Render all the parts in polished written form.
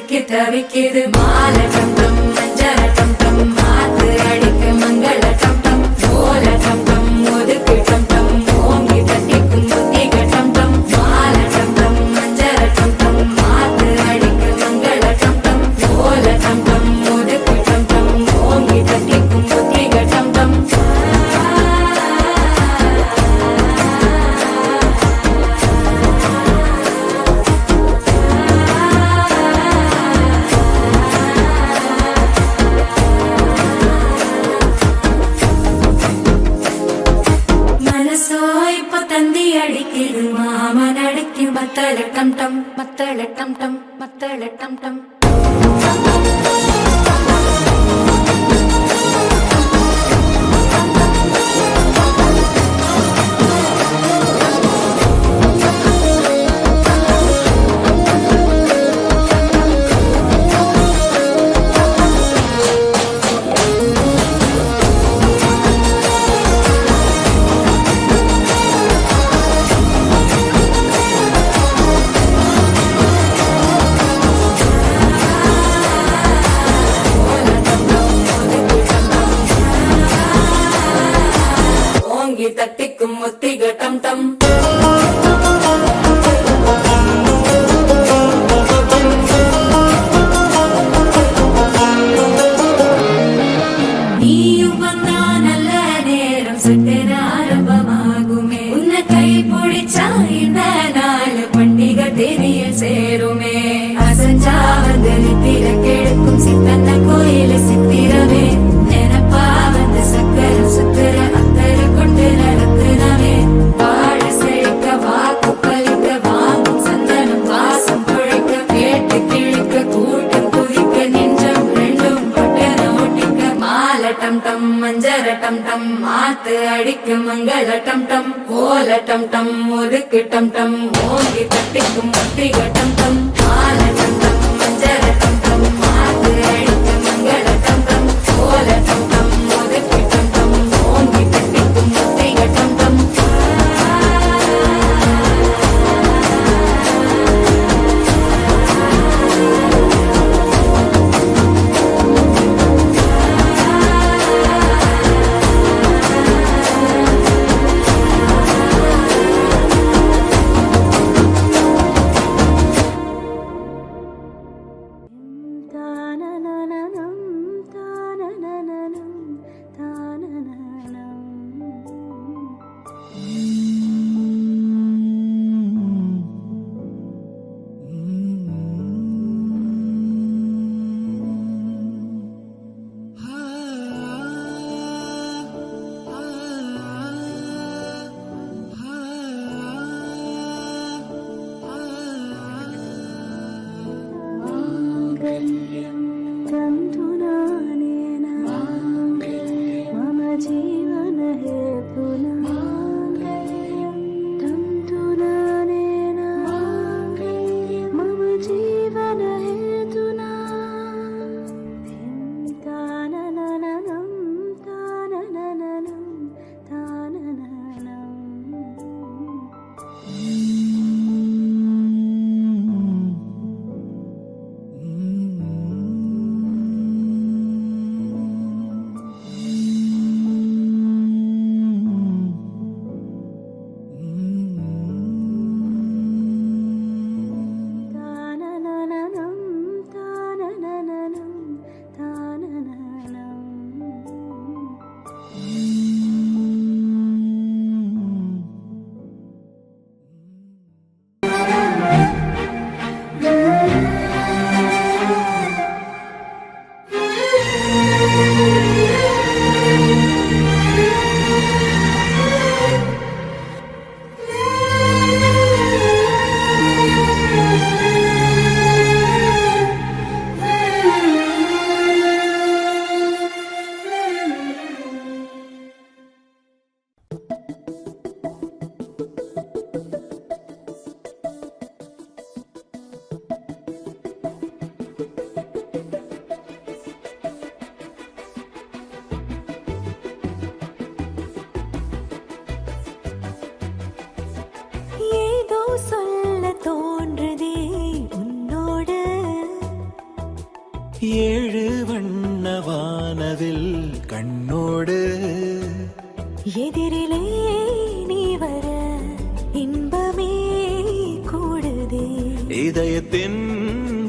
தவிக்கு தவிக்குது மாலை டம் டம் மஞ்சள டம் டம் மாத்து அடிக்க மங்கள டம் டம் ஓல டம் டம் ஒதுக்கு டம் டம் ஓங்கி தட்டிக்கும் புத்திக டம் டம் மாலை டம் டம் மஞ்சள டம் டம் மாத்து அடிக்க மங்கள டம் டம் ஓல டம் டம் ஒதுக்கு டம் டம் ஓங்கி தட்டிக்கும் புத்திக டம் டம் மனசோ இப்ப தந்தி அடிக்குது மாமன் அடிக்கும் மத்தள டம் டம் மத்தள டம் டம் மத்தள டம் டம் ஓங்கி தட்டிக்கும் முத்திக டம் டம் நீயும் வந்தா நல்ல நேரம் சட்டென ஆரம்பமாகுமே உன்னை கை பிடிச்சா இந்த நாள் பண்டிகை தெரிய சேருமே அசஞ்சா வந்து நித்திர கெடுக்கும் சித்தன்ன கோயில சித்திரமே நினப்பா வந்து சக்கர சுத்தர அத்தர கொண்டு நடத்துனவே வாழ செழிக்க வாக்கு பலிக்க வாங்கும் சந்தனம் வாசம் பொழைக்க கேட்டு கிழிக்க கூட்டம் குதிக்க நெஞ்சம் ரெண்டும் பட்டன ஒட்டிக்க மாலை டம் டம் மஞ்சர டம் டம் மாத்து அடிக்க மங்கள டம் டம் ஓல டம் டம் ஒதுக்கு டம் டம் ஓங்கி தட்டிக்கும் முத்திக டம் டம் மாலை டம் டம் மஞ்சர டம் டம் மாத்து அடிக்க மங்கள டம் டம் ஓல டம் டம் ஒதுக்கு டம் டம் ஓங்கி தட்டிக்கும் முத்திக டம் டம் இதயத்தின்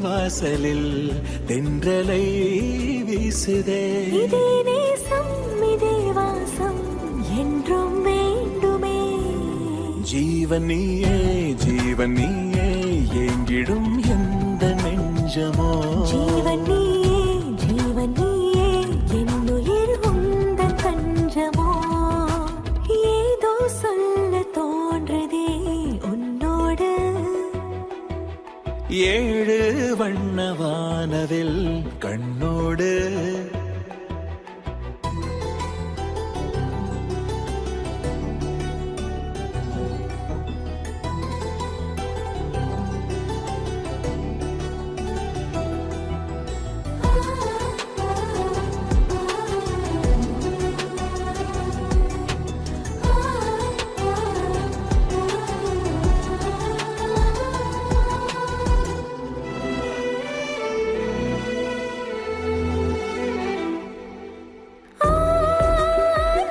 வாசலில் தென்றலை வீசுதே. இதே நேசம் இதே வாசம் என்றும் வேண்டுமே. ஜீவன் நீயே ஜீவன் நீயே எங்கிடும் எந்த நெஞ்சமோ. ஜீவன் நீயே ஜீவன் நீயே என்னுயிர் உந்தன் தஞ்சமோ. ஏதோ சொல்ல தோன்றதே உன்னோடு. ஏழு வண்ண வானவில் கண்ணோடு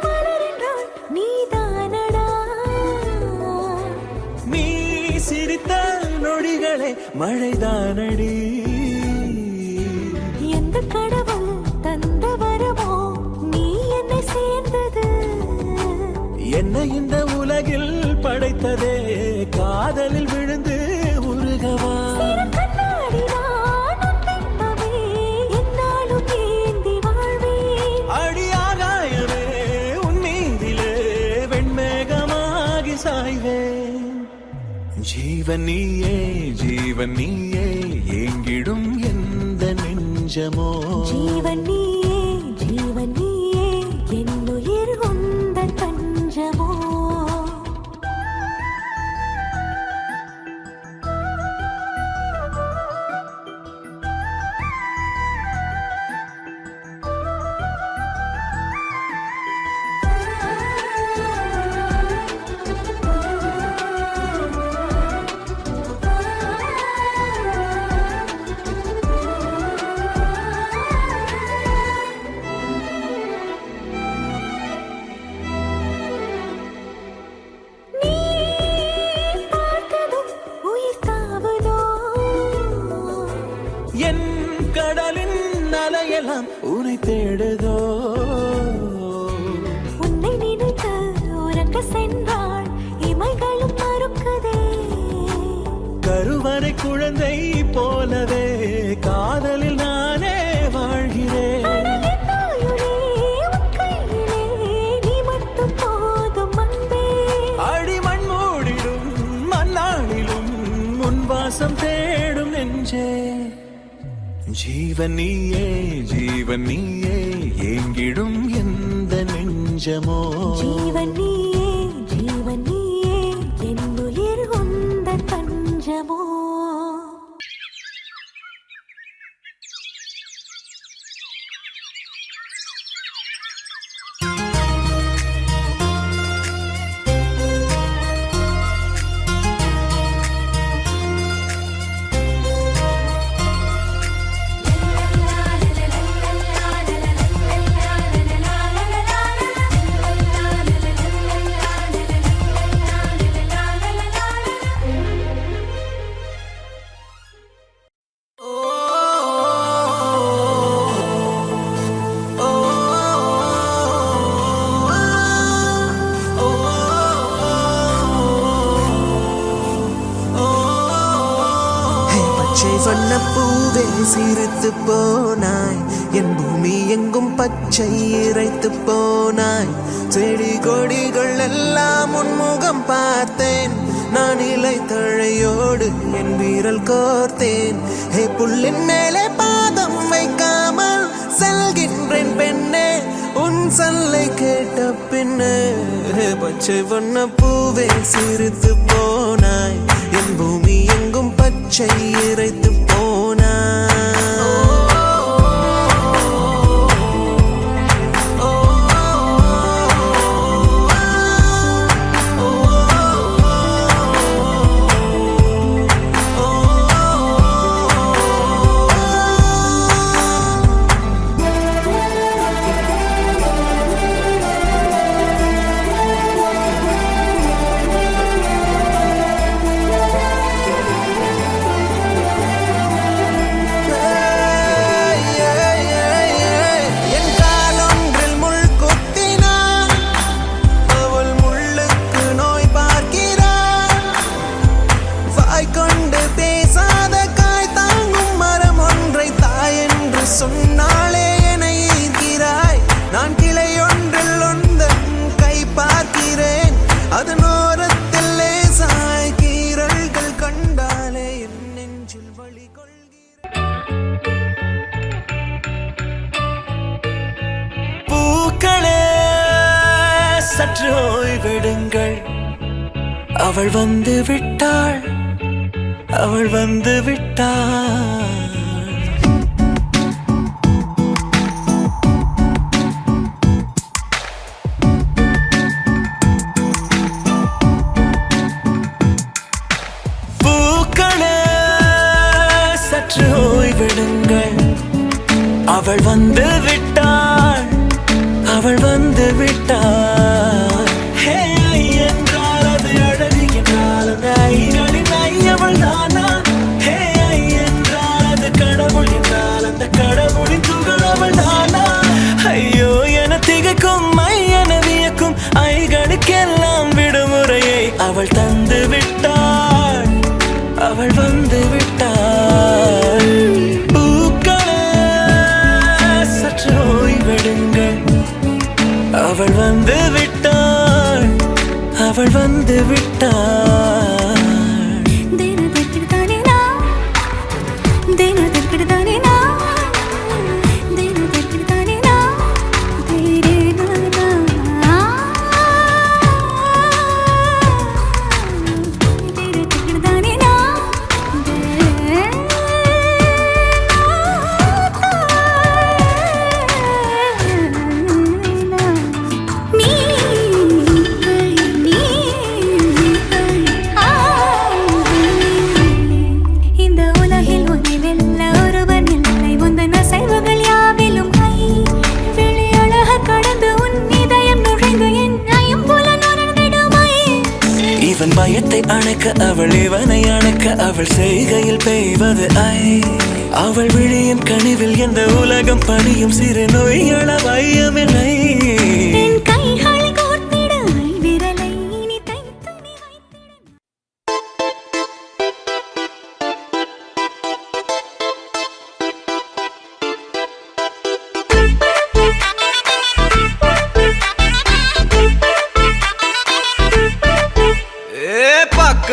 மலரென்றால் நீதானடா. நீ சிரித்த நொடிகளே மழைதானடி. எந்த கடவுள் தந்த வரமோ நீ என்னை சேர்ந்தது. என்னை இந்த உலகில் படைத்ததே காதலில் விழுந்து உருகவா. சிறு கண்ணாடி நான் உன் பிம்பமே, எந்நாளும் ஏந்தி வாழ்வேன். அடியாகாயமே உன் மீதிலே வெண்மேகமாகி சாய்வேன். ஜீவன் நீயே ஜீவன் நீயே எங்கிடும் எந்த நெஞ்சமோ. ஜீவன் நீயே ஜீவன் நீயே என்னுயிர் உந்தன் தஞ்சமோ. நீ பார்த்ததும் உயிர் தாவுதோ. என் கடலின் அலையெல்லாம் உன்னை தேடுதோ. உன்னை நினைத்து உறங்க சென்றாள் இமைகளும் மறுக்குதே. கருவறை குழந்தை போலவே காதலில் நானே வாழ்கிறேன். ஆனால் என் ஆயுளே உன் கையிலே, நீ மட்டும் போதும் அன்பே. அடிமண் மூடிடும் மண்ணாளிலும் முன் வாசம் தேடும் நெஞ்சே. ஜீவன் நீயே ஜீவன் நீயே எங்கிடும் எந்த நெஞ்சமோ. ஜீவன் நீயே ஜீவன் நீயே என்னுயிர் உந்தன் தஞ்சமோ. பச்சை வண்ண பூவே சிரித்து போனாய். என் பூமி எங்கும் பச்சை இறைத்து போனாய். செடி கொடிகள் எல்லாம் உன்முகம் பார்த்தேன். நான் இலை தழையோடு என் வீரல் கோர்த்தேன். ஹே புல்லின் மேலே பாதம் வைக்காமல் செல்கின்றேன் பெண்ணே, உன் சொல்லை கேட்ட பின்னே. பச்சை வண்ண பூவே சிரித்து போனாய். என் பூமி எங்கும் பச்சை இறைத்து போனாய். சற்று ஓய்வெடுங்கள் அவள் வந்து விட்டாள் அவள் வந்து விட்டாள் பூக்களே சற்று ஓய்வெடுங்கள் அவள் வந்து விட்டாள் அவள் வந்து விட்டாள் ஹே ஐ என்றால் அது அழகு என்றால் அந்த ஐகளின் ஐ அவள் தானா ஹே ஐ என்றால் அது கடவுள் என்றால் அந்த கடவுளின் துகள் அவள் தானா ஐயோ என திகைக்கும் ஐ என வியக்கும் ஐகளுக்கெல்லாம் விடுமுறையை அவள் தந்து விட்டாள் அவள் வந்து விட்டாள் பூக்களே சற்று ஓய்வெடுங்கள் அவள் வந்து விட்டாள் அவள் வந்து விட்டாள் இவன் பயத்தை அணைக்க அவள் இவனை அணைக்க அவள் செய்கையில் பெய்வது ஐ அவள் விழியின் கனிவில் எந்த உலகம் பணியும் சிறு நோய்கள வையமில்லை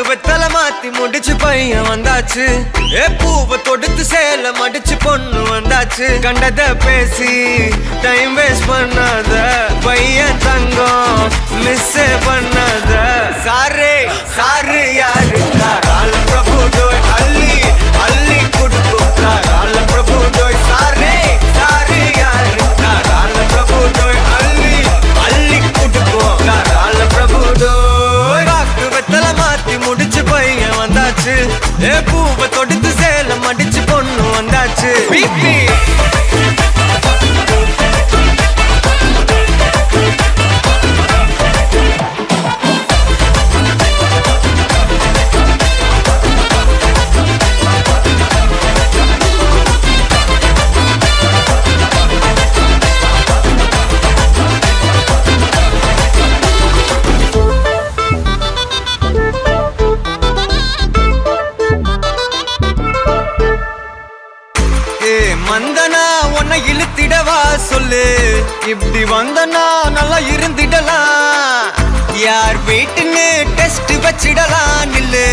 வெத்தலை மாத்தி முடிச்சு பையன் வந்தாச்சு பூவை தொடுத்து சேல மடிச்சு பொண்ணு வந்தாச்சு கண்டத பேசி டைம் வேஸ்ட் பண்ணாத பையன் தங்கம் மிஸ் பண்ணாத சாரு சாரு யாரு கால பிரபு டோய் அள்ளி அள்ளி குடுக்கும் கால பிரபு டோய் சாரே சாரு யாரு கால பிரபு டோய் அள்ளி அள்ளி குடுக்கும் கால பிரபு டோய் வெத்தலை மாத்தி முடிச்சு பையன் வந்தாச்சு பூவை தொடுத்து சேல மடிச்சு பொண்ணு வந்தாச்சு பிபி மந்தனா உன்னை இழுத்திடவா சொல்லு இப்படி வந்தனா நல்லா இருந்திடலாம் யார் வீட்டுன்னு டெஸ்ட் வச்சிடலாம் நில்லு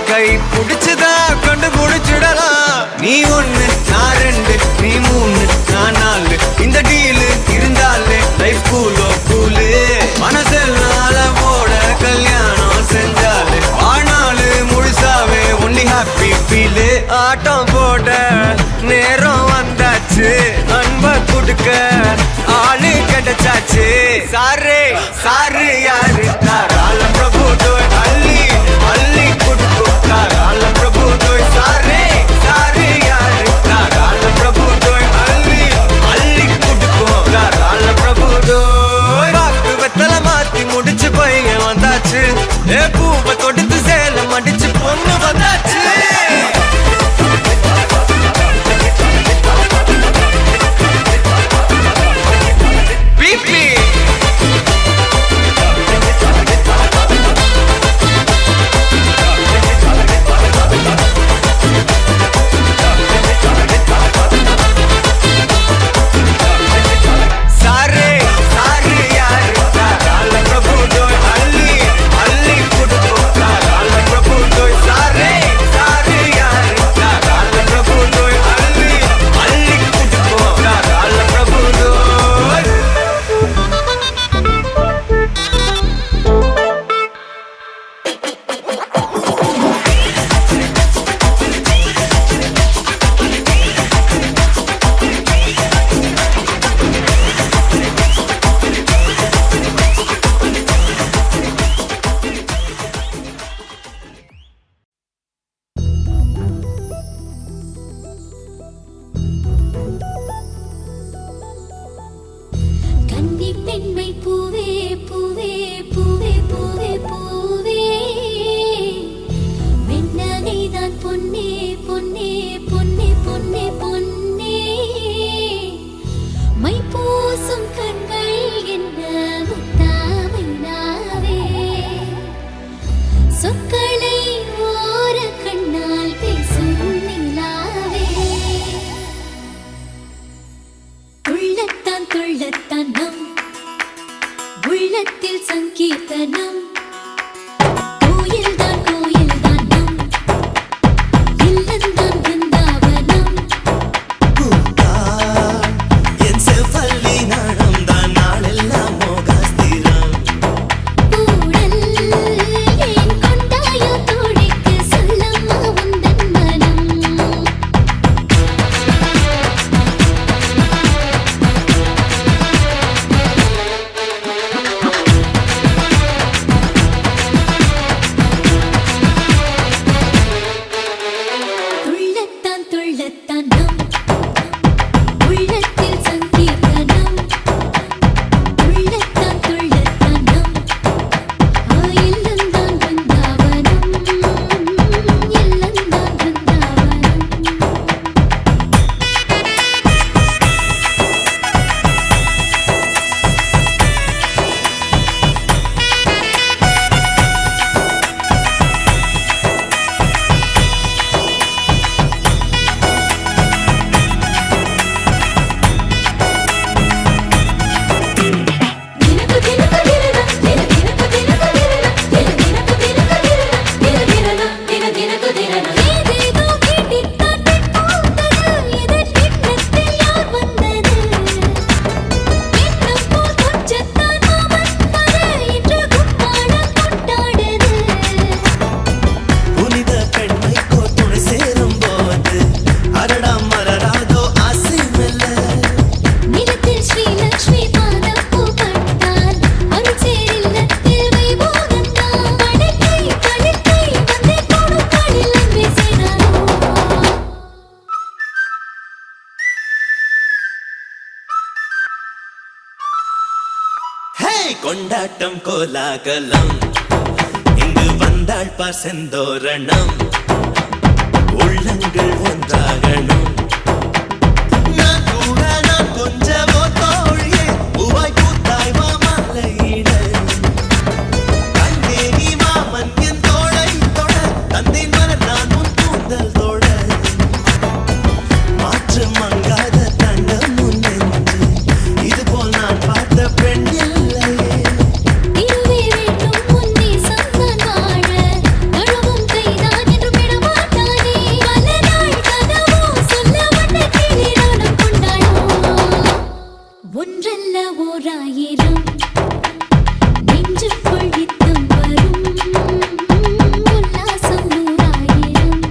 கை புடிச்சுதா கண்டு முடிச்சிடலாம் நீ ஒண்ணு நான் ரெண்டு நீ மூணு நான் நாலு இந்த டீலு இருந்தாலே லைஃப் கூலோ கூலு மனசெல்லாம் போட கல்யாணம் செஞ்சாலே ஆனாலு முழுசாவே ஒன்லி ஹாப்பி ஃபீலு ஆட்டம் போட நேரம் வந்தாச்சு அன்ப கொடுக்க ஆளு கிடைச்சாச்சு சாரு சாரு யாரு கால பிரபு டோய் அள்ளி அள்ளி கொடுக்கும் கால பிரபு டோய் சாரே சாரு யாரு கால பிரபு டோய் அள்ளி அள்ளி கொடுக்கும் கால பிரபு டோய் வெத்தலை மாத்தி முடிச்சு பையன் வந்தாச்சு பூவை தொடுத்து சேல மடிச்சு பொண்ணு வந்தாச்சு பிபி கொண்டாட்டம் கோலாகலம் இங்கு வந்தாள் பசந்தோரணம் உள்ளங்கள் ஒன்றாகணும் நான் கூட நான் கொஞ்சமோ தோழியே பூவாய் பூத்தாய் மாமலையிட கண்டே நீ மாமன் என் தோளை தொட தந்தேன் மர நான் உன் கூந்தல் தொட மாற்று மங்காத தங்கம் முன்னென்று இதுபோல் நான் பார்த்த பெண் இல்லையே இருவே வேண்டும் முன்னே சந்தன் வாழ கழுவும் கைதான் என்று விடமாட்டானே பல நாள் கனவோ சொல்ல வந்த கிளிரானம் கொண்டாடோ ஒன்றல்ல ஓராயிரம் நெஞ்சுக்குள் நித்தம் வரும் உல்லாசம் நூறாயிரம்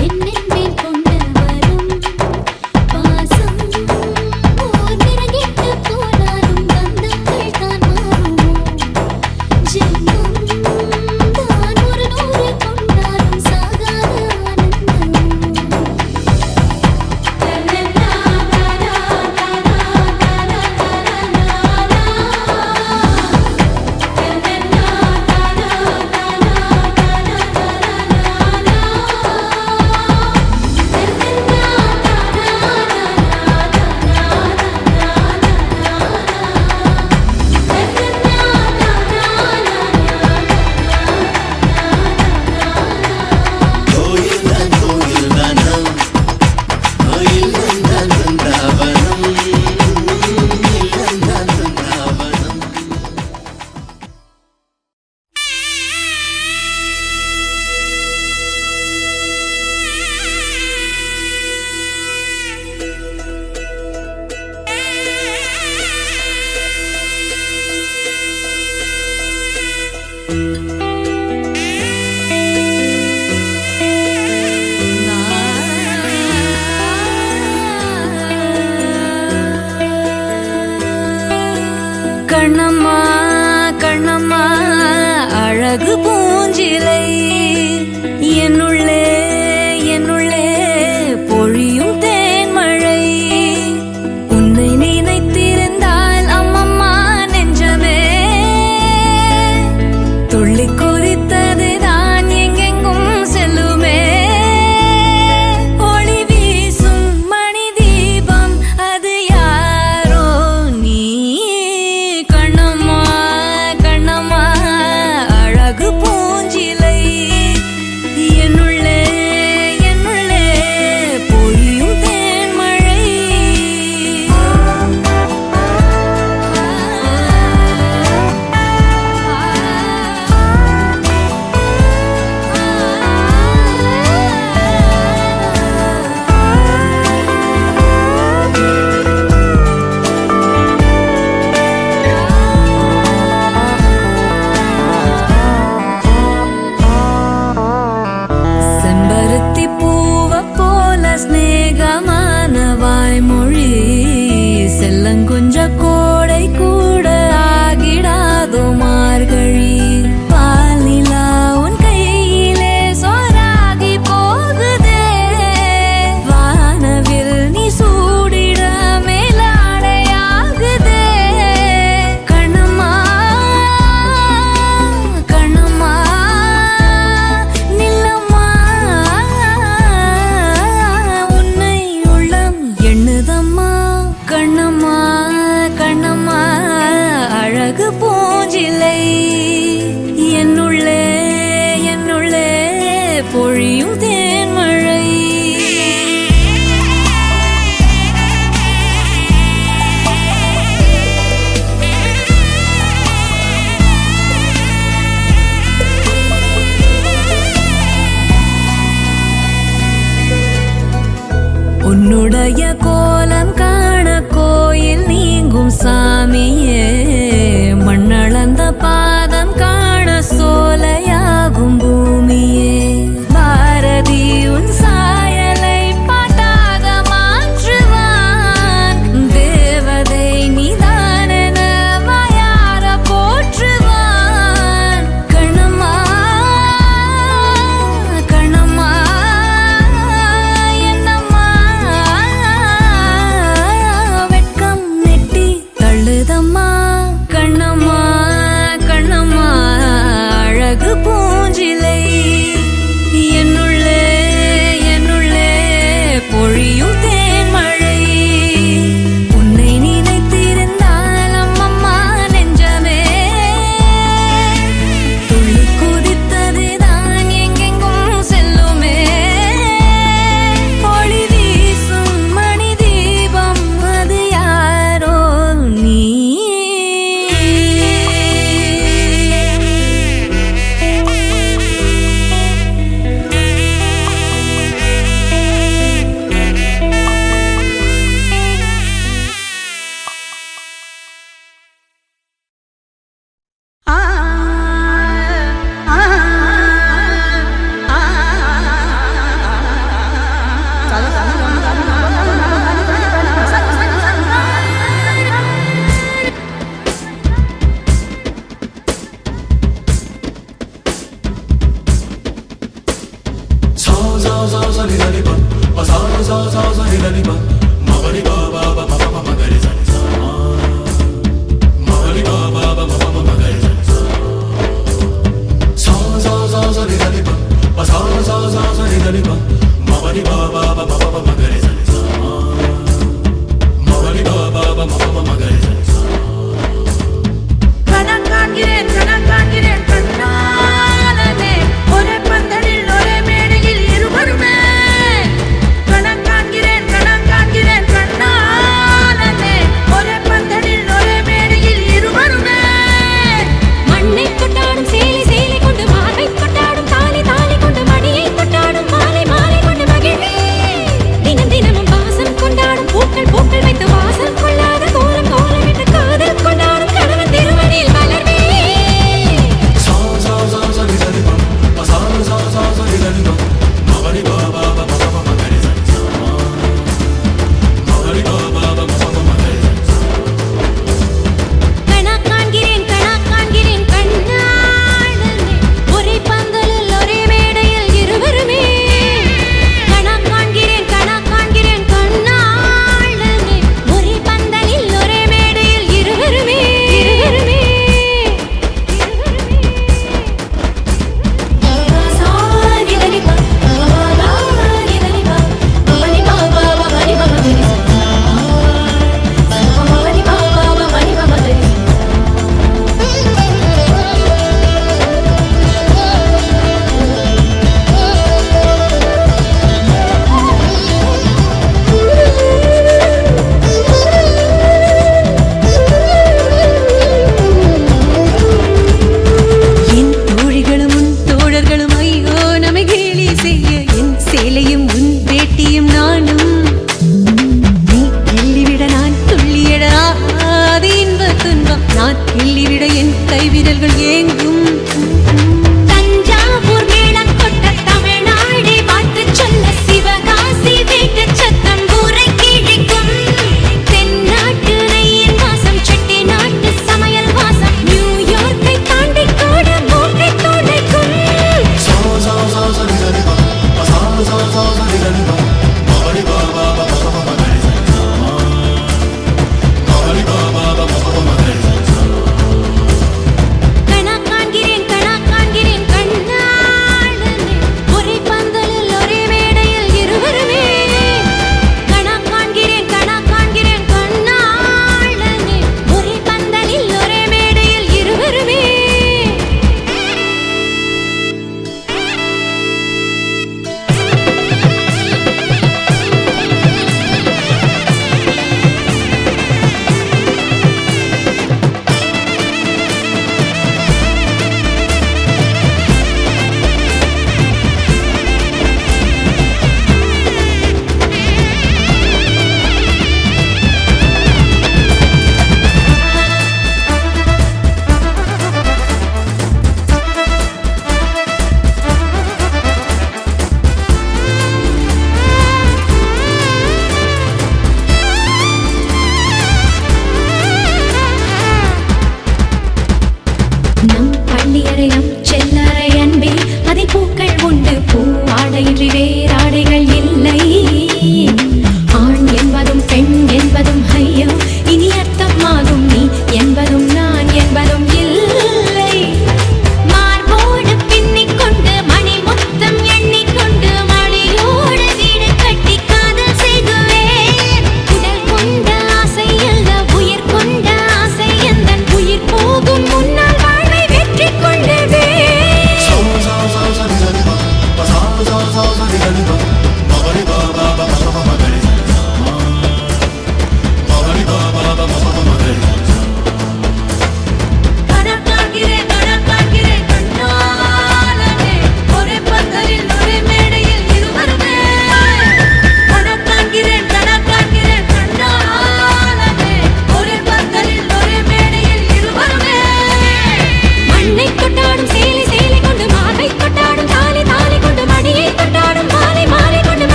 என்னென்மேல் கொண்டு வரும் பாசம் ஓர் நிறங்கெட்டு போனாலும் பந்தங்கள் தான் மாறுமோ ஜென்மம் தான் ஒரு நூறு கொண்டாலும் சாகாத கோயில் தான் கோயில் தானம் கோயில் தான் வந்தாவனம் இல்லம் தான் வந்தாவனம் கண்ணம்மா கண்ணம்மா அழகு பூஞ்சிலை என்னுள்ளே என்னுள்ளே பொழியும் தேன்மழை உன்னை நினைத்திருந்தால் அம்மம்மா நெஞ்சமே துள்ளி கொதித்தது தான் எங்கெங்கும் செல்லுமே ஒளி வீசும் மணி தீபம் அது யாரோ நீ கண்ணம்மா கண்ணம்மா அழகு பூஞ்சிலை என்னுள்ளே என்னுள்ளே பொழியும் தேன்மழை செம்பருத்தி பூவ போல ஸ்நேகமான வாய்மொழி செல்லங்குஞ்ச கோடை கூட ஆகிடாதோ மார்கழி பாலிலா உன் கையிலே சோறாகி போகுதே வானவில் நீ சூடிட மேலாடையாகுதே கண்ணம்மா கண்ணம்மா நில்லம்மா உன்னை உள்ளம் எண்ணுதம்மா கண்ணம்மா கண்ணம்மா அழகு பூஞ்சிலை என்னுள்ளே என்னுள்ளே பொழியும் தேன்மழை உன்னுடைய கோலம் காண கோயில் நீங்கும் சாமியே மண்ணளந்த பாதம் காண சோலையாகும் பூமியே பாரதி உன் சாயலை பாட்டாக மாற்றுவான் தேவதை நீதானென வாயார போற்றுவான் கண்ணம்மா கண்ணம்மா என்னம்மா வெட்கம் நெட்டி தள்ளுதம்மா கண்ணம்மா கணக்காண்கிறேன் கண்ணாலனே ஒரே பந்தலில் ஒரே மேடையில் இருவருமே கணக்காண்கிறேன் கண்ணாலனே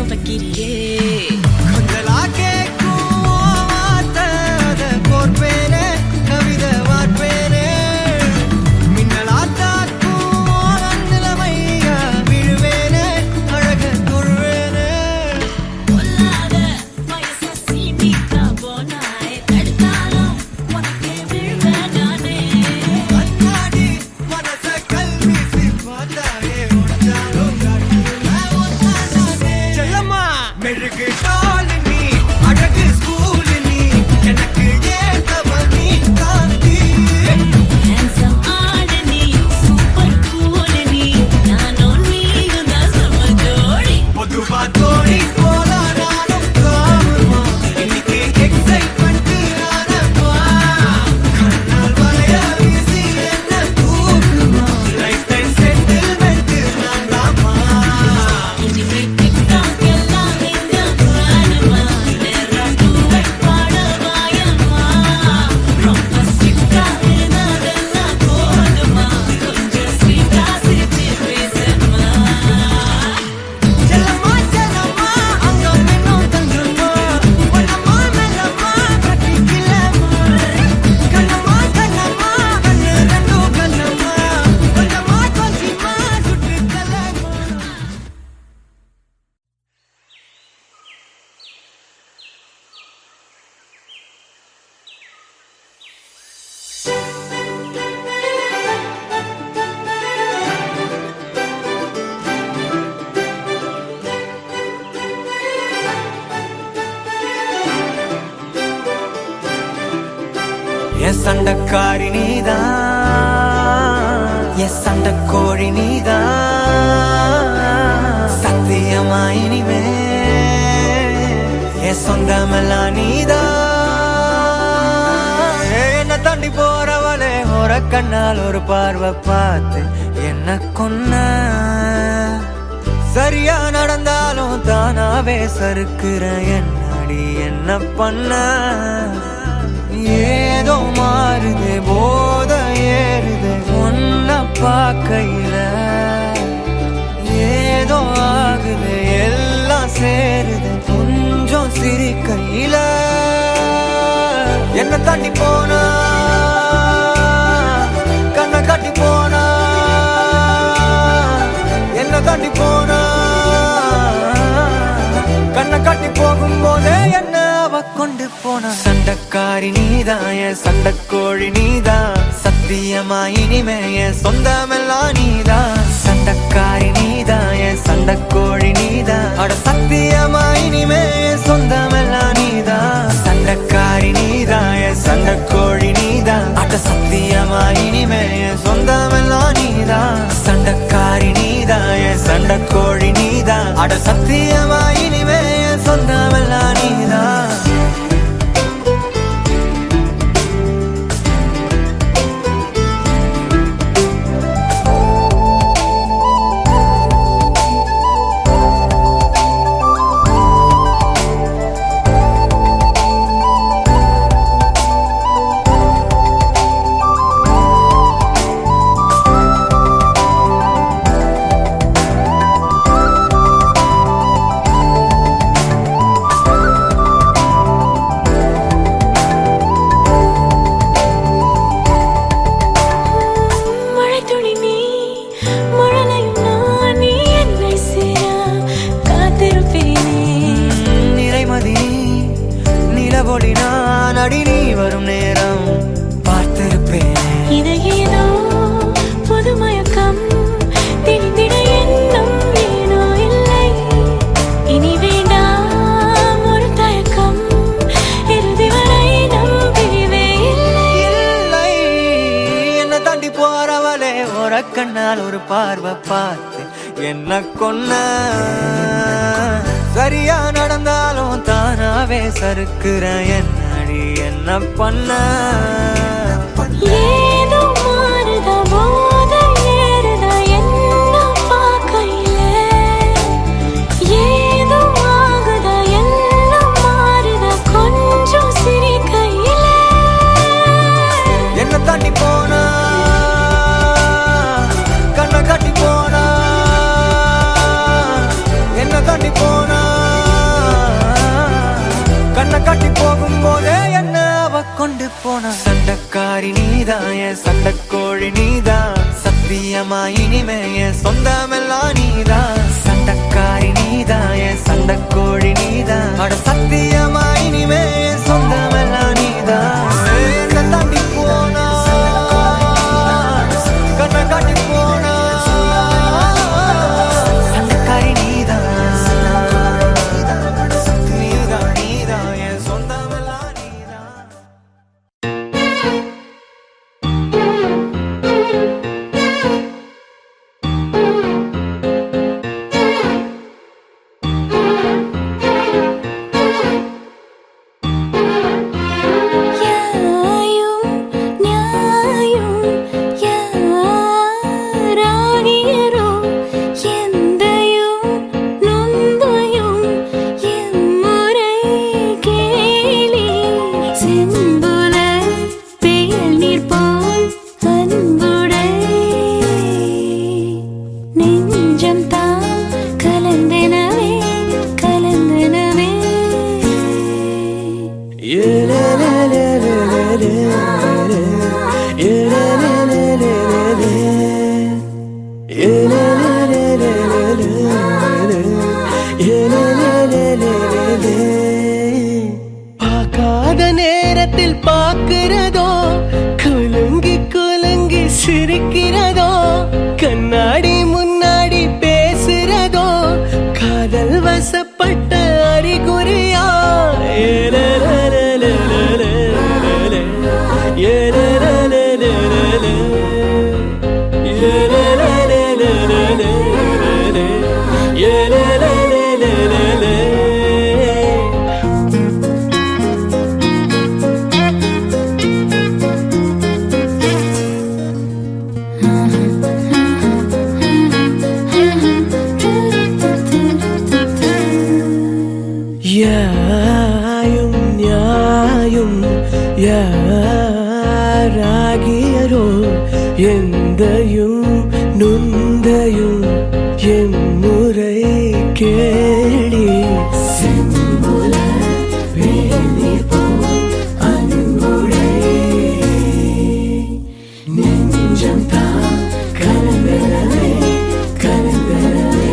துவக்கிறியே கொஞ்சலா கேக்கும் வார்த்தை அதை கோர்ப்பேனே கவிதை வார்ப்பேனே மின்னலா தாக்கும் நிலைமையா விழுவேனே அழக தொழுவேனே பொல்லாத வயச சீமிக்கா போனாய் தடுத்தாலும் உனக்கே விழுவேன் நானே கண்ணாடி மனச கல்வி பார்த்தாயே உடஞ்சாலும் செல்லம்மா மெழுகு டால் நீ அழகு ஸ்கூல் நீ எனக்கு ஏத்தவள் நீ காந்தி handsome ஆடு நீ சூப்பர் கூல் நீ நானும் நீயும் தான் சம ஜோடி பொதுவா தோழி போல நானும் காணுமா இன்னைக்கு எக்ஸைட்மெண்ட் ஆனப்பா கண்ணால் வளைய வீசி என்ன தூக்குமா லைஃப் டைம் செட்டில்மெண்ட் நான் தாமா இனிமே டிக்டாக் எல்லாம் இங்க வேணுமா நேரம் டூவெட் பாட வாயம்மா ரொம்ப ஸ்ட்ரிக்டா இருந்ததெல்லாம் போதுமா கொஞ்சம் ஸ்வீட்டா சிரிச்சு பேசம்மா செல்லம்மா செல்லம்மா அங்க இன்னும் தங்கம்மா வண்ணம்மா மெல்லம்மா கட்டிக்கலம்மா கண்ணம்மா கண்ணம்மா கண்ணு ரெண்டும் கண்ணம்மா கொஞ்சமா கொஞ்சமா சுட்டுக்கலம்மா என் சண்டக்காரி நீதான் என் சண்டக்கோழி நீதான் சத்தியமா இனிமே என் சொந்தமெல்லாம் நீதான் என்ன தாண்டி போறவளே ஒரு கண்ணால் ஒரு பார்வை பார்த்து என்ன கொன்ன சரியா நடந்தாலும் தானாவே சறுக்குற என்னடி என்ன பண்ண ஏதோ மாறுது போத ஏறுது ஒன்ன பார்க்கையில ஏதோ ஆகுது எல்லாம் சேருது கொஞ்சம் சிரிக்கையில என்ன தாண்டி போனா கண்ணை காட்டி போனா என்ன தாண்டி போனா கண்ணை காட்டி போகும்போதே என்ன அவ கொண்டு போன சண்டக்காரி நீதான் என் சண்டக்கோழி நீதான் சத்தியமா இனிமே என் சொந்தமெல்லாம் நீதான் சண்டக்காரி நீதான் என் சண்டக்கோழி நீதான் அட சத்தியமா இனிமே என் சொந்தமெல்லாம் நீதான் சண்டக்காரி நீதான் என் சண்டக்கோழி நீதான் அட சத்தியமா இனிமே என் சொந்தமெல்லாம் நீதான் சண்டக்காரி நீதான் என் சண்டக்கோழி நீதான் அட சத்தியமா இனிமே என் சொந்தமெல்லாம் நீதான் மழைத்துளி நீ மழலையும் நான் நீ என்னை சேர காத்திருப்பேனே நிறைமதி நிலவொளி நான் அடி நீ வரும் நேரம் பார்த்திருப்பேன் இது ஏதோ புது மயக்கம் திணித்திட எண்ணம் ஏனோ இல்லை இனி வேண்டாம் ஒரு தயக்கம் இறுதி வரை நம் பிரிவே இல்லை இல்லை என்ன தாண்டி போறவளே ஒரு கண்ணால் ஒரு பார்வை பார்த்து என்ன கொன்ன சரியா நடந்தாலும் தானாவே சறுக்குற என்னடி என்ன பண்ண ஏதோ மாறுதா போதை ஏறுதா என்ன பார்க்கையில ஏதோ ஆகுதா எல்லாம் மாறுதா கொஞ்சம் சிரிக்கையில என்ன தாண்டி போனா கண்ணை காட்டி போனா என்ன தாண்டி போனா போனா சண்டக்காரி நீதான் என் சண்டக்கோழி நீதான் சத்தியமா இனிமே என் சொந்தமெல்லாம் நீதான் சண்டக்காரி நீதான் என் சண்டக்கோழி நீதான் அட சத்தியமா இனிமே என் சொந்தமெல்லாம் நீதான் என்ன தாண்டி போனா கண்ணை காட்டி போனா சண்டக்காரி நீதான் நீதான் நீதான் என் சொந்தமெல்லாம் நீதான் யாயும் நியாயும் யாராகியரோ எந்தையும் நொந்தையும் எம்முறை கேளி செம்புல பெயல் நீர் போல் அன்புடை நெஞ்சம் தான் கலந்தனவே கலந்தனவே பார்க்காத நேரத்தில் பார்க்கிறதோ குலுங்கி குலுங்கி சிரிக்கிறதோ கண்ணாடி முன்னாடி பேசுறதோ காதல் வசப்பட்ட அறிகுறியா யாயும் நியாயும் யாராகியரோ எந்தையும் நுந்தையும் எம்முறை கேளி செம்புல வேலி போல் அன்புடை நெஞ்சம் தான் கலந்தனவே கலந்தனவே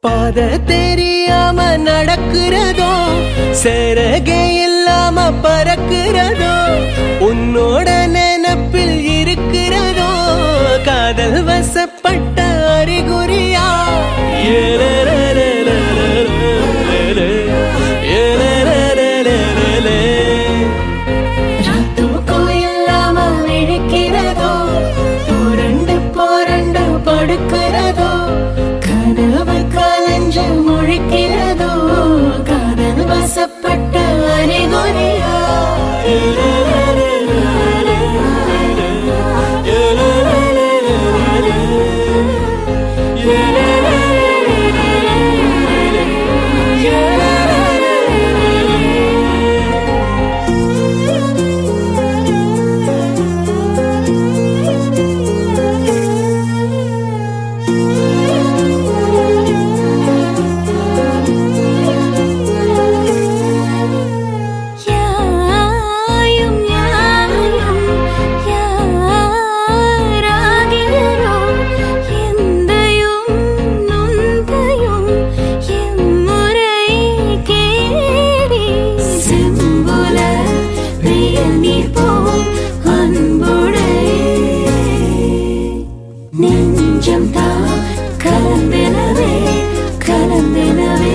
பாத தெரியாம நடக்கிறதோ சிறகே இல்லாம பறக்கிறதோ உன்னோட நினப்பில் இருக்கிறதோ காதல் வசப்பட்ட அறிகுறியா தூக்கம் இல்லாம விழிக்கிறதோ புரண்டு புரண்டு படுக்கிறதோ கனவு கலஞ்சு முழிக்கிறதோ காதல் வசப்பட்ட அறிகுறியா யாயும் நியாயும் யாராகியரோ எந்தையும் நொந்தையும் எம்முறை கேளி செம்புல பெயல் நீர் போல் அன்புடை நெஞ்சம் தான் கலந்தனவே கலந்தனவே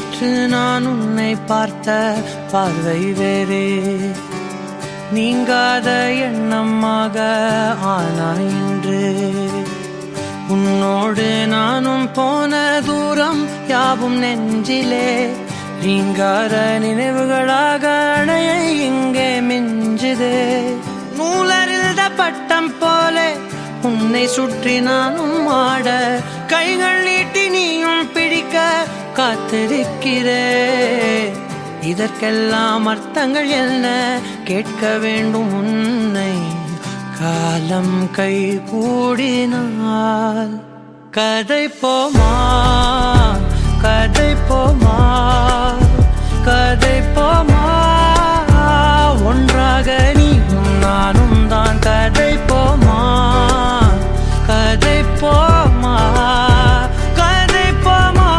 நேற்று நான் உன்னை பார்த்த பார்வை வேறே, நீங்காத எண்ணமாக ஆனாய் இன்று. உன்னோடு நானும் போன தூரம் யாவும் நெஞ்சிலே, நீங்காத நினைவுகளாக அணைய இங்கே மிஞ்சுதே. நூலறிந்த பட்டம் போலே உன்னை சுற்றி நானும் ஆட, கைகள் நீட்டி நீயும் பிடிக்க காத்திருக்கிறே. இதற்கெல்லாம் அர்த்தங்கள் என்ன கேட்க வேண்டும் உன்னை, காலம் கை கூடினால். கதை போமா கதை போமா கதை போமா, ஒன்றாக நீயும் நானும் தான். கதை போமா கதை போமா கதை போமா,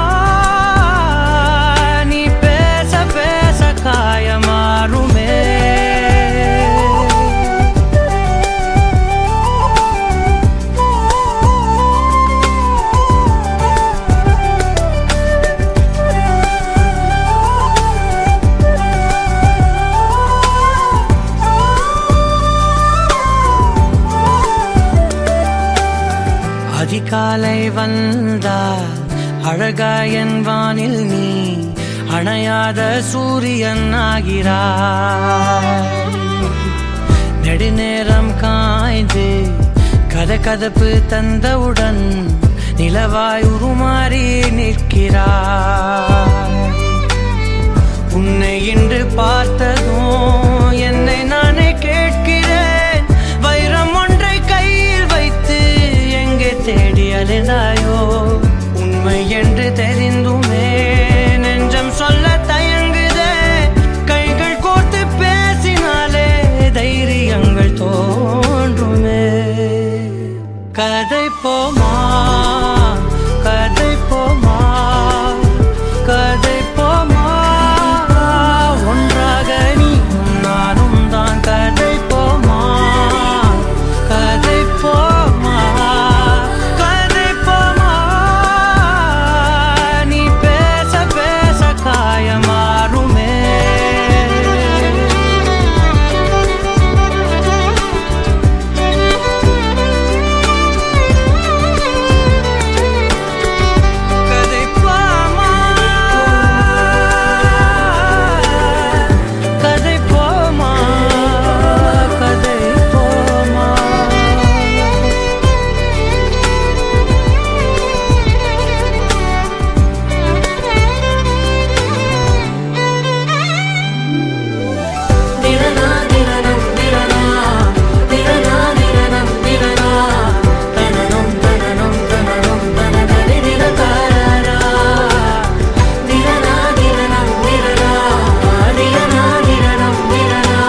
நீ பேச பேச காயமாறுமே. அதிகாலை வந்தால் அழகாயன் வானில் நீ அணையாத சூரியன் ஆகிறாய். நெடுநேரம் காய்ந்து கதகதப்பு தந்தவுடன் நிலவாய் உருமாறி நிற்கிறாய். உன்னை இன்று பார்த்ததும் என்னை நானே கேட்கிறேன், வைரம் ஒன்றை கையில் வைத்து எங்கே தேடி அலைந்தாயோ. உண்மை என்று தெரிந்துமே நெஞ்சம் சொல்ல தயங்குதே, கைகள் கோர்த்து பேசினாலே தைரியங்கள் தோன்றுமே. கதை போமா கதை போமா கதை போமா, ஒன்றாக நீயும் நானும் தான். கதை போமா கதை போமா கதை போமா, நீ பேச பேச காயமாறுமே. கதை போமா கதை போமா கதை போமா. திரனா திரனம் திரனா திரனா திரனம் திரனா, தனனம் தனனம் தனனம் தனதரி திரகாரா. திரனா திரனம் திரனா திரனா திரனம் திரனா,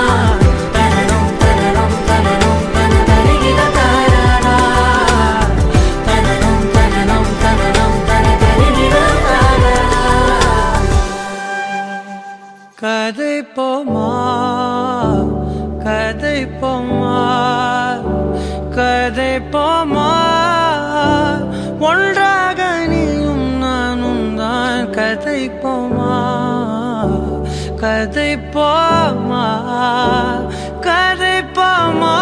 தனனம் தனனம் தனனம் தனதரி திரகாரா. தனனம் தனனம் தனனம் தனதரி திரகாரா. கதை போமா கதை போமா கதை போமா, ஒன்றாக நீயும் நானும் தான். கதை போமா கதை போமா கதை போமா,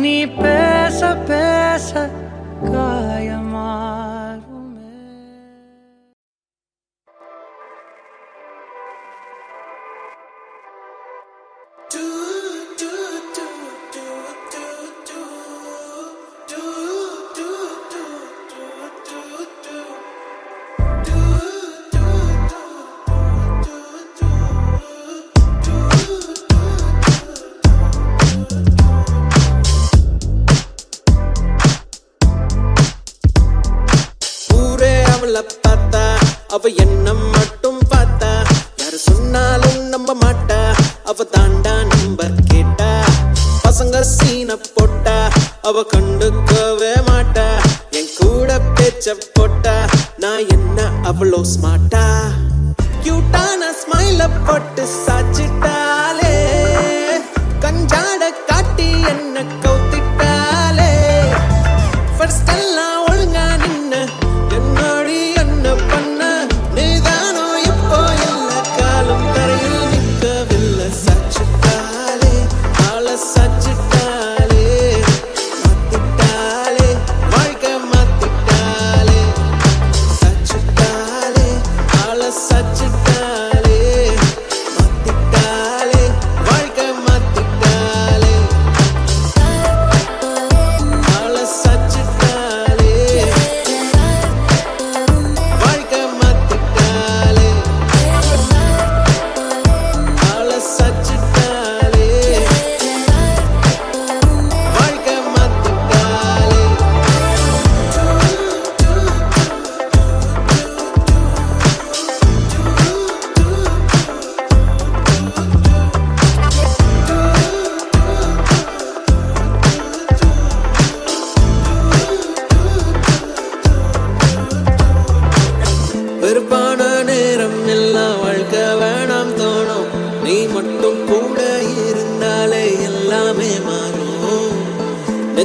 நீ பேச பேச காயமாறுமே. ஊரே அவளை பார்த்தா, அவ என்ன மட்டும் பார்த்தா, யாரு சொன்னாலும் நம்ப மாட்டா, அவ தாண்டா நம்பர் கேட்டா. பசங்க சீன போட்டா, அவ கண்டுக்கவே மாட்டா, என் கூட பேச்ச போட்டா, நான் என்ன அவ்வளோ ஸ்மார்ட்டா. கியூட்டான ஸ்மைல போட்டு சாச்சிட்டாலே, கஞ்சாட காட்டி என்ன கவுத்திட்டாலே. ஃபர்ஸ்ட் எல்லாம் ஒழுங்கா நின்ன என்னடி என்ன பண்ண,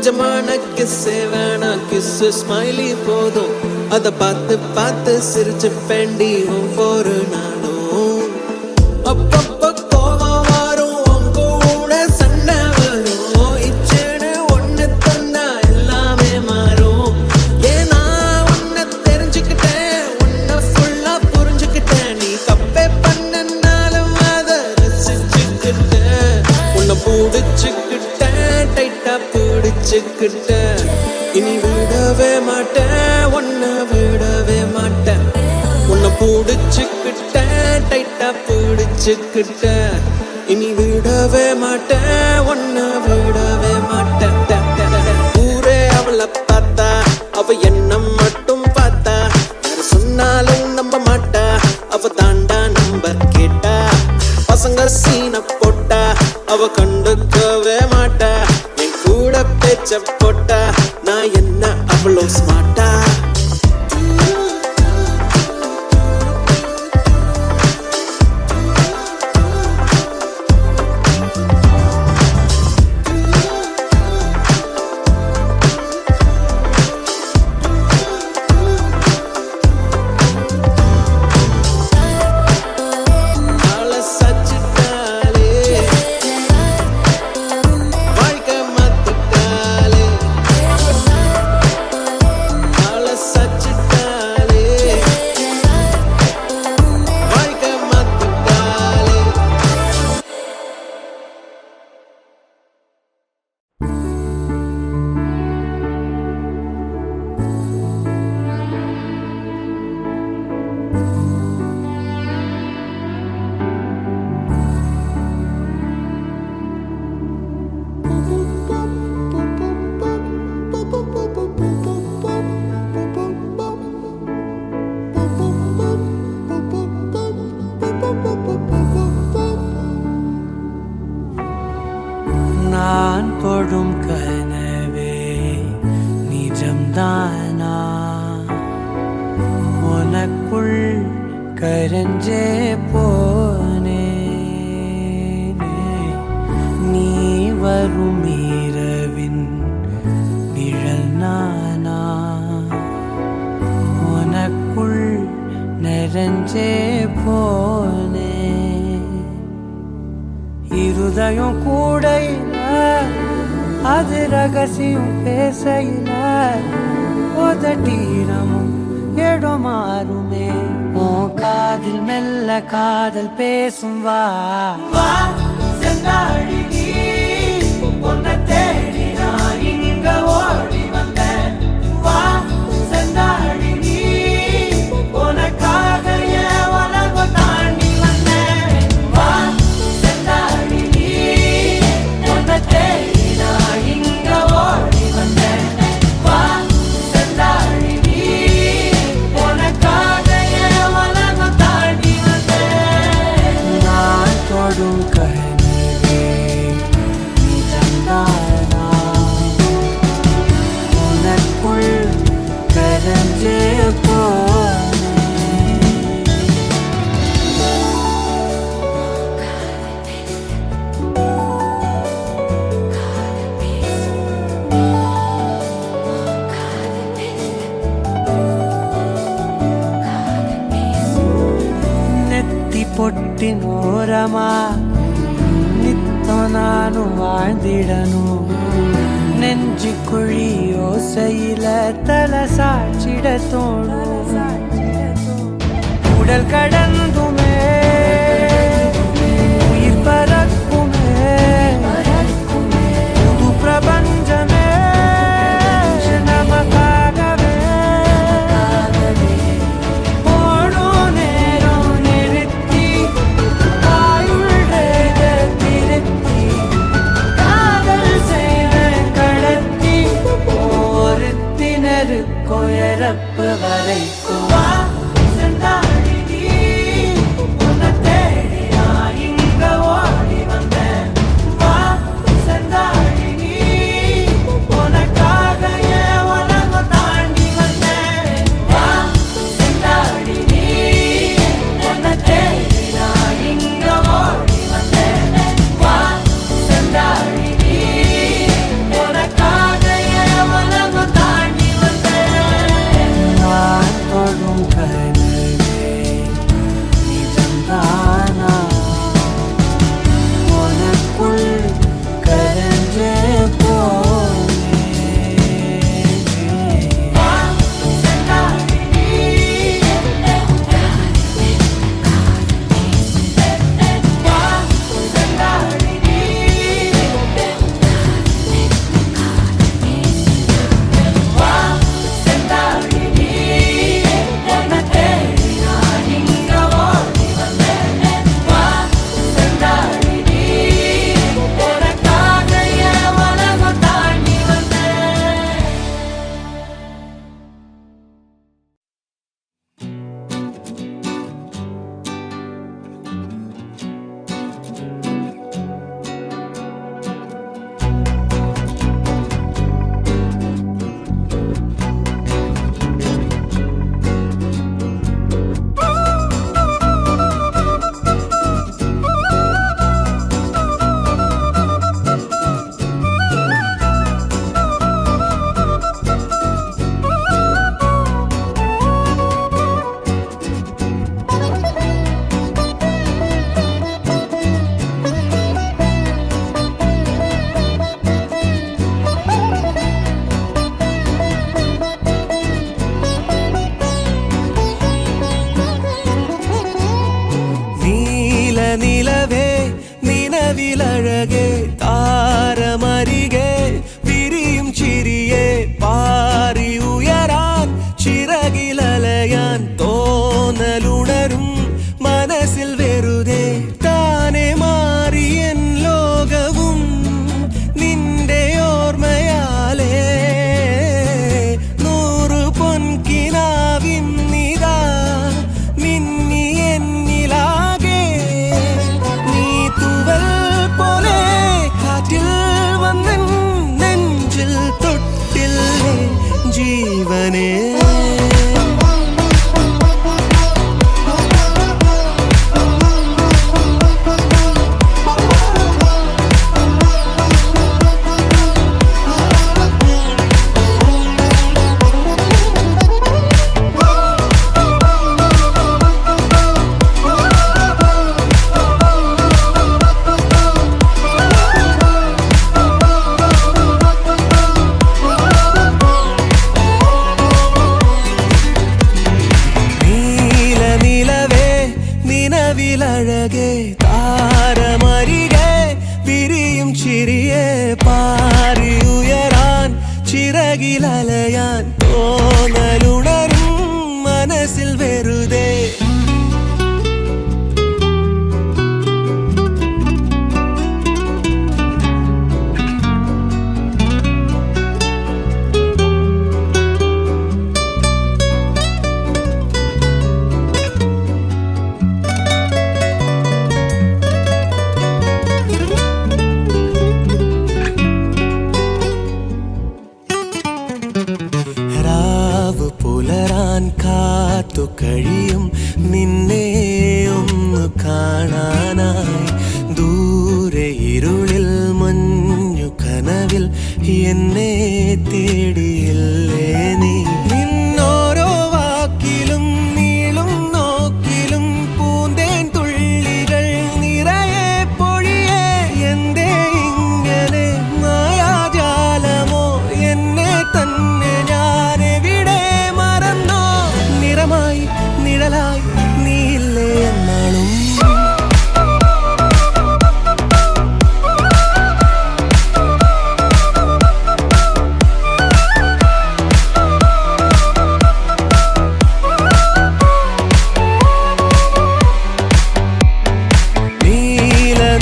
நிஜமான கிஸ்ஸே வேணாம், கிஸ்ஸு ஸ்மைலி போதும். அத பார்த்து பார்த்து சிரிச்சு பெண்டி ஒவ்வொரு நாளும். அப்பப்ப கோவம் வரும், உங்க கூட சண்டை வரும். இச்சேன்னு ஒண்ணு தந்தா எல்லாமே மாறும். ஏன்னா உன்னை தெரிஞ்சுக்கிட்டேன், உன்னை ஃபுல்லா புரிஞ்சுக்கிட்டேன். நீ தப்பே பண்ணனாலும் அதை ரசிச்சுக்கிட்டேன். உன்னை பிடிச்சுக்கிட்டேன், டைட்டா பிடிச்சுக்கிட்டேன். இனி விடவே மாட்டேன், உன்னை விடவே மாட்டேன். உன்னை பிடிச்சுக்கிட்டேன், டைட்டா பிடிச்சுக்கிட்டேன். இனி விடவே மாட்டேன், உன்னை விடவே மாட்டேன். ஊரே அவளை பார்த்தா, அவ என்ன மட்டும் பார்த்தா. யாரு சொன்னாலும் நம்ப மாட்டா, அவ தாண்டா நம்பர் கேட்டா. பசங்க சீன போட்டா, அவ கண்டுக்கவே மாட்டா. என் கூட பேச்ச போட்டா, நான் என்ன அவ்வளோ ஸ்மார்ட்டா? நான் தொடும் கனவே நிஜம்தானா? உனக்குள் கரஞ்சே போனே. நீ வரும் இரவின் நிழல் நானா? உனக்குள் நிறைஞ்சே போனே. இருதயம் கூடையில அது ரகசியம் பேசையில உதட்டீரமும் இடம் மாறுமே. உன் காதில் மெல்ல காதல் பேசும். வா வா செந்தாழி நீ, உன்னை தேடி நான் இங்க ஓடி வந்தேன். வா செந்தாழி நீ, உனக்காக என் உலகம் தாண்டி வந்தேன். வா செந்தாழி நீ, உன்னை தேடி நான் இங்க ஓடி வந்தேன். வா செந்தாழி நீ, உனக்காக என் உலகம் தாண்டி வந்தேன். நான் தொடும் கனவே நிஜம்தானா? உனக்குள் கரஞ்சே போனே. ನೆತ್ತಿ ಪೊಟ್ಟಿನೋರಮಾ ನಿತ್ತ ನಾನು வாழ்ந்திடನು. நெஞ்சு குழியோசையில தலை சாச்சிட தோணும். உடல் கடந்துமே உயிர் பறக்குமே. புது பிரபஞ்சமே நமக்காகவே. போடும் நேரம் நிறுத்தி ஆயுள்றத திருத்தி காதல் செய்த கடத்தி ஒருத்தினருக்கும் இறப்பு வரைக்கும். வா செந்தாழி நீ, நிலவில் அழகே தாரமரிகே விரியும் சிறியே பாரி உயரான் சிறகில் அலையான் தோனலுணரும் மனசில் வெறுதே தானே மாறி என் லோகവും നിന്റെ ഓർമ്മയാലേ നൂറു പൊൻകിനാവിന്നിതാ മിന്നി എന്നിലാകെ നീ തൂവൽ പോലെ കാറ്റിൽ വന്നൻ നെഞ്ചിൽ തൊട്ടില്ലേ ജീവനേ നിലവിലഴകേ താരമരികെ വിരിയും ചിരിയെ പാറി ഉയരാൻ ചിറകിലലയാൻ തോന്നലുണരും മനസ്സിൽ വെറുതെ രാവ് പുലരാൻ കാത്തു കഴിയും നിന്നെ ഒന്ന് കാണാനായി ദൂരെ ഇരുളിൽ മഞ്ഞു കനവിൽ എന്നെ തേടിയില്ലേ നീ നിന്നോരോ വാക്കിലും നീളും നോക്കിലും പൂന്തേൻ തുള്ളികൾ നിറയെ പൊഴിയേ എന്തേ ഇങ്ങനെ മായാജാലമോ എന്നെ തന്നെ ഞാനെവിടെ മറന്നോ നിറമായി നിഴലായി നീയില്ലേ എന്നാളും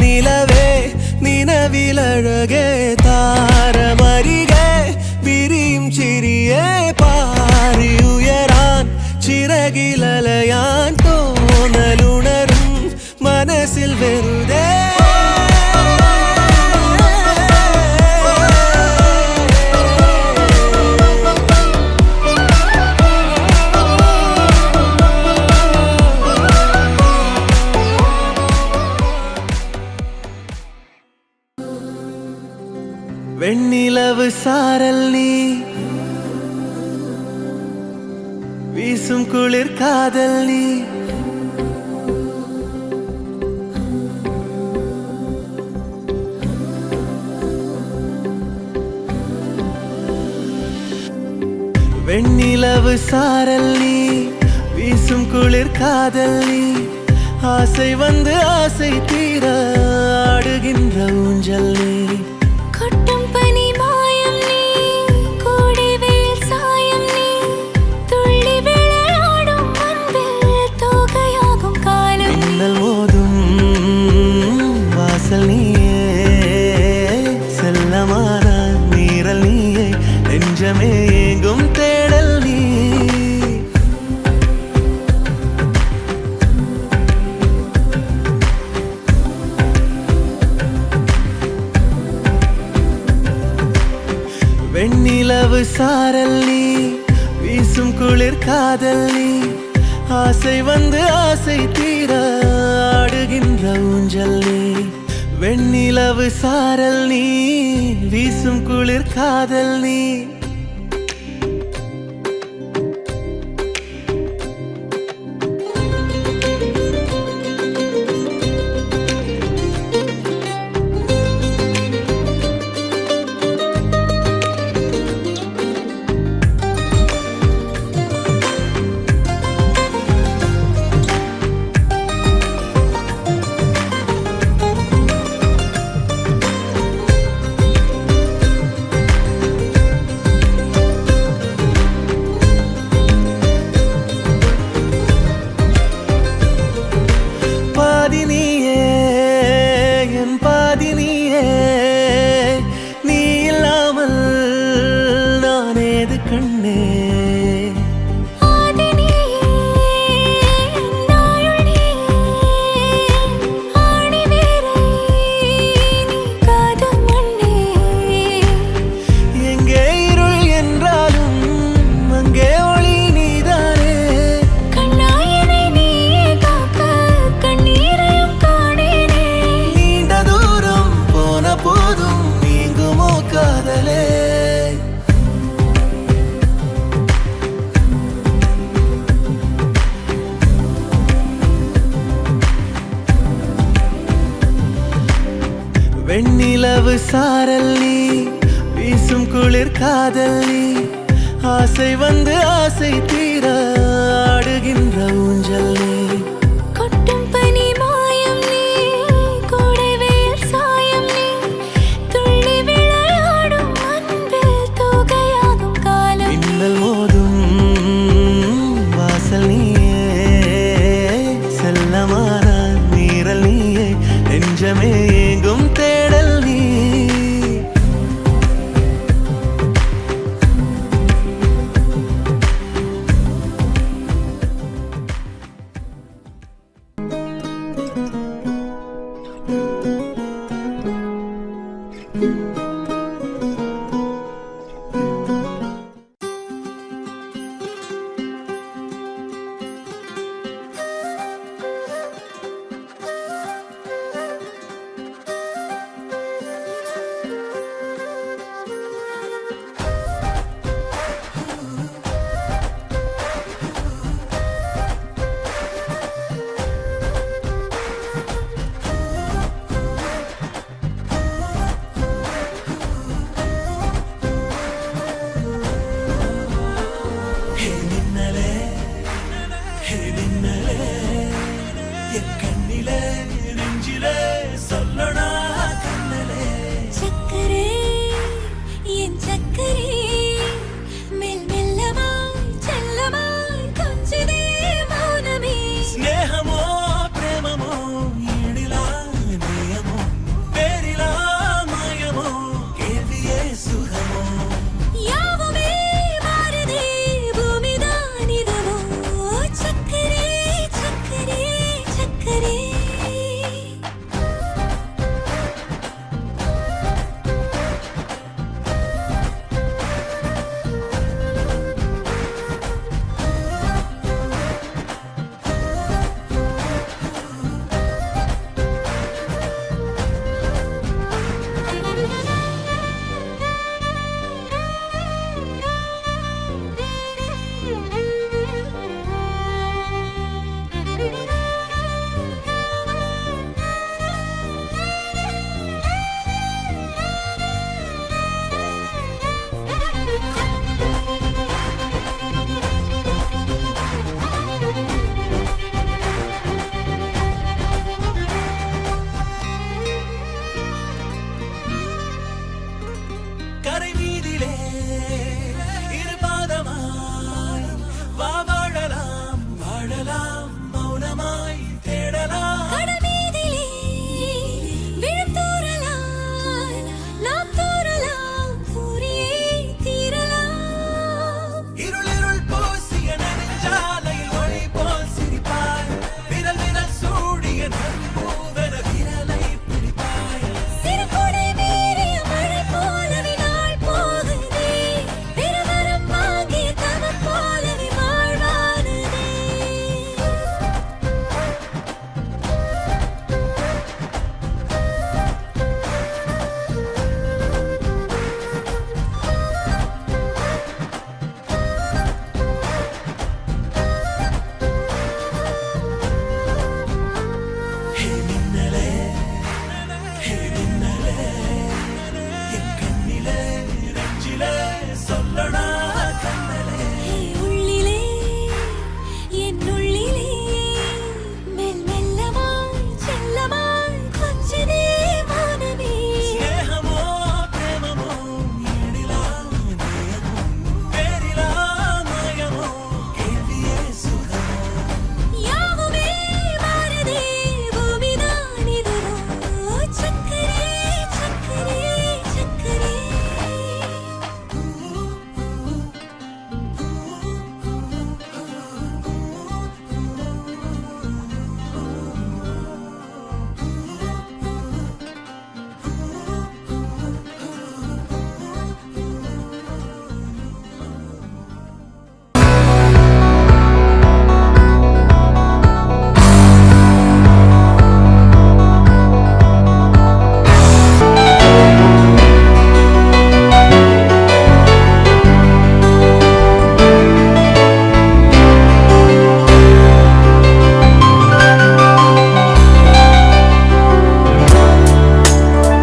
നിലവേ നിലവിലഴകേ താരമരികെ വിരിയും ചിരിയെ പാറി ഉയരാൻ ചിറകിലലയാൻ തോന്നലുണരും മനസ്സിൽ വെറുതെ വെണ്ണിലവ് സാരൽ നീ വീസും കുളിർ കാതൽ നീ வெண்ணிலவு சாரல் நீ வீசும் குளிர் காதல் நீ ஆசை வந்து ஆசை தீர ஆடுகின்ற ஊஞ்சல் நீ கொட்டும் பனி மாயம் நீ கூடி வெயில் சாயம் நீ துள்ளி விளையாடும் அன்பில் தோகையாகும் காலம் நீ. மின்னல் மோதும் வாசல் நீயே செல்லமான நீரல் நீயே நெஞ்சமே எங்கும் தேடல் நீ வெண்ணிலவு சாரல் நீ வீசும் குளிர் காதல் நீ ஆசை வந்து ஆசை தீர ஆடுகின்ற ஊஞ்சல் நீ வெண்ணிலவு சாரல் நீ வீசும் குளிர் காதல் நீ வெண்ணிலவு சாரல் நீ வீசும் குளிர் காதல் நீ ஆசை வந்து ஆசை தீர ஆடுகின்ற ஊஞ்சல் நீ கொட்டும் பனி மாயம் நீ கூடவேல் சாயம் நீ துள்ளி விளையாடும் அன்பில் தூகையாகும் காலம் மின்னல் மோதும் வாசல் நீயே செல்லமான நீரல் நீயே நெஞ்சமே